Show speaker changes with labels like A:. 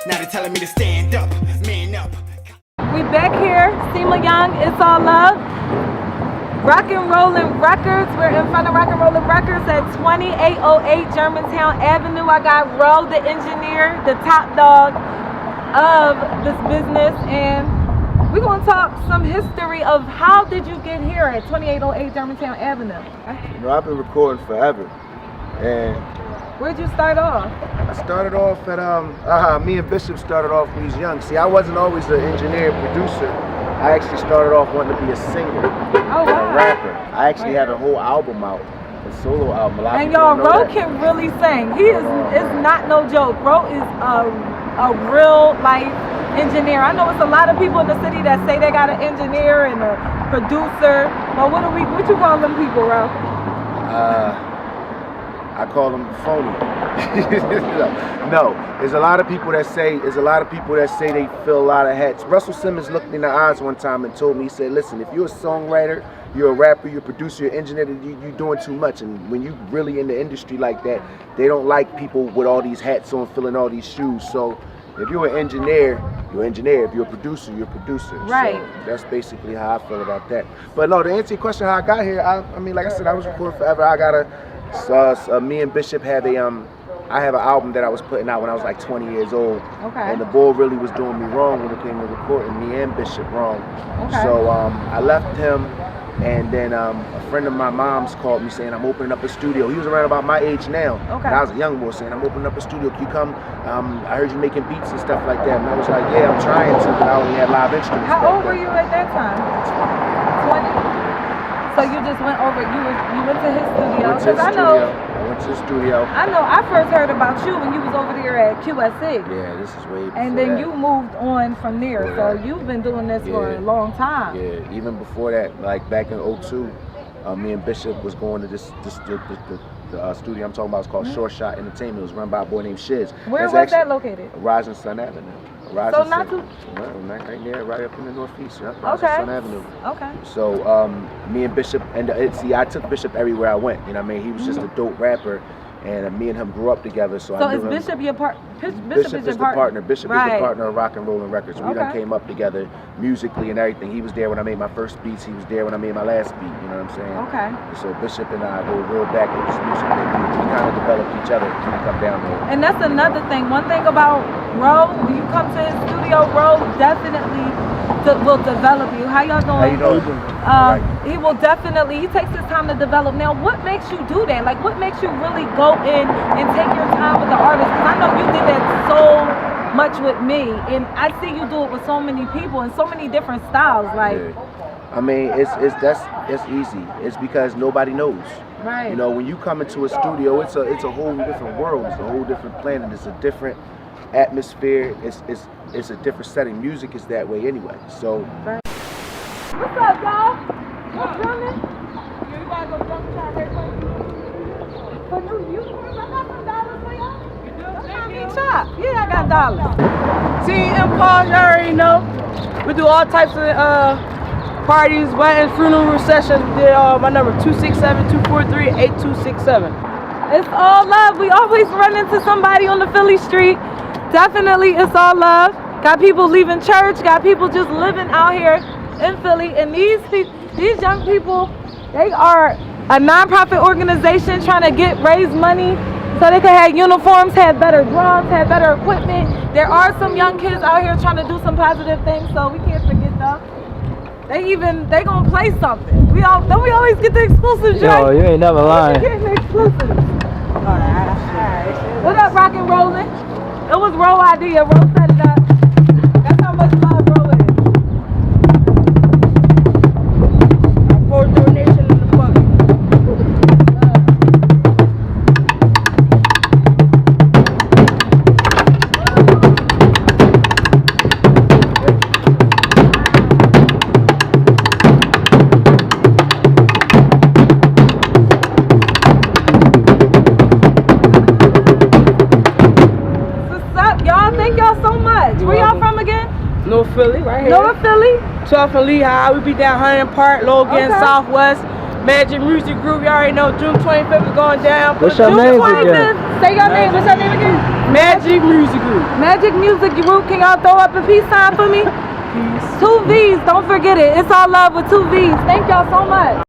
A: Now they're telling me to stand up, man up.
B: We back here, Sema Young, It's All Love. Rock and Rollin' Records. We're in front of Rock and Rollin' Records at 2808 Germantown Avenue. I got Ro, the engineer, the top dog of this business, and we're gonna talk some history of how did you get here at 2808 Germantown Avenue?
C: You know, I've been recording forever, and
B: Where'd you start off?
C: I started off at me and Bishop started off when he was young. See, I wasn't always an engineer, producer. I actually started off wanting to be a singer,
B: Oh, wow.
C: a rapper. I actually had a whole album out, a solo album. A lot of
B: And
C: people
B: y'all,
C: don't know
B: Ro
C: that.
B: can really sing. He is not no joke. Ro is a real life engineer. I know it's a lot of people in the city that say they got an engineer and a producer, but what you call them people, Ro?
C: I call them phony. No, there's a lot of people that say they fill a lot of hats. Russell Simmons looked me in the eyes one time and told me, he said, listen, if you're a songwriter, you're a rapper, you're a producer, you're an engineer, you're doing too much. And when you really in the industry like that, they don't like people with all these hats on, filling all these shoes. So if you're an engineer, you're an engineer. If you're a producer, you're a producer.
B: Right.
C: So that's basically how I feel about that. But no, to answer your question, how I got here, I mean, like I said, I was recording forever. I got me and Bishop have I have an album that I was putting out when I was like 20 years old.
B: Okay.
C: And the bull really was doing me wrong when it came to recording me and Bishop wrong.
B: Okay.
C: So I left him, and then a friend of my mom's called me saying, I'm opening up a studio. He was around about my age now.
B: Okay.
C: And I was a young boy saying, I'm opening up a studio. Can you come? I heard you making beats and stuff like that. And I was like, yeah, I'm trying to, but I only had live instruments.
B: How old were you at that time? 20? So you just went over, you went to his studio?
C: I went to the studio.
B: I know I first heard about you when you was over there at QSC.
C: Yeah, this is way before
B: And then
C: that.
B: you moved on from there.
C: Before
B: So
C: that.
B: you've been doing this for
C: Yeah.
B: a long time.
C: Yeah, even before that, like back in '02, me and Bishop was going to the studio I'm talking about. It's called Short Shot Entertainment. It was run by a boy named Shiz.
B: Where
C: That's
B: was that
C: actually
B: located?
C: Rising Sun Avenue.
B: So not too...
C: Right there, right up in the northeast. Yep,
B: Okay.
C: Rising Sun Avenue.
B: Okay.
C: So me and Bishop, and see, I took Bishop everywhere I went. You know what I mean? He was just a dope rapper. And me and him grew up together, so I knew
B: is
C: him.
B: Bishop your partner?
C: Bishop is the partner. Bishop is
B: Right.
C: the partner of Rock and Rollin' Records. We done
B: Okay.
C: came up together musically and everything. He was there when I made my first beats. He was there when I made my last beat. You know what I'm saying?
B: Okay.
C: So Bishop and I go real back with this music. We kind of developed each other when we come down there.
B: And that's another thing. One thing about Ro, when you come to his studio, Ro definitely will develop you. How y'all doing?
C: How you doing?
B: He will definitely, he takes his time to develop. Now, what makes you do that? Like, what makes you really go in and take your time with the artist? Because I know you did that so much with me, and I see you do it with so many people and so many different styles. Like,
C: Yeah. I mean, it's easy. It's because nobody knows.
B: right.
C: You know, when you come into a studio, it's a whole different world. It's a whole different planet. It's a different atmosphere. It's a different setting. Music is that way anyway. So.
B: Right. What's up, y'all? What's drumming? You gotta go drum shot real quick. For new uniforms, I got some dollars for y'all. You do? That's not me chop. Yeah, I got dollars.
D: Team Impulse, you already know. We do all types of parties, weddings, funeral sessions. My number 267-243-8267.
B: It's all love. We always run into somebody on the Philly street. Definitely, it's all love. Got people leaving church. Got people just living out here in Philly. And these young people, they are a non-profit organization trying to raise money so they can have uniforms, have better drums, have better equipment. There are some young kids out here trying to do some positive things, so we can't forget them. They gonna play something. We always get the exclusives, right?
E: Yo, you ain't never lying.
B: Getting the exclusives. Alright. What up, Rock and Rollin'? It was Ro idea. Ro set it up. That's how much love Ro is.
D: For donation in the bucket.
B: What's up, y'all? Thank y'all so much. Where y'all from again?
D: North Philly, right here.
B: North Philly?
D: 12th and Lehigh. We be down Huntington Park, Logan,
B: Okay.
D: Southwest. Magic Music Group, you already know. June 25th is going down.
E: What's your
B: June
E: name
B: 25th.
E: again?
B: Say your name. What's your name again?
D: Magic Music Group.
B: Magic Music Group. Can y'all throw up a peace sign for me?
D: Peace.
B: 2 V's. Don't forget it. It's all love with 2 V's. Thank y'all so much.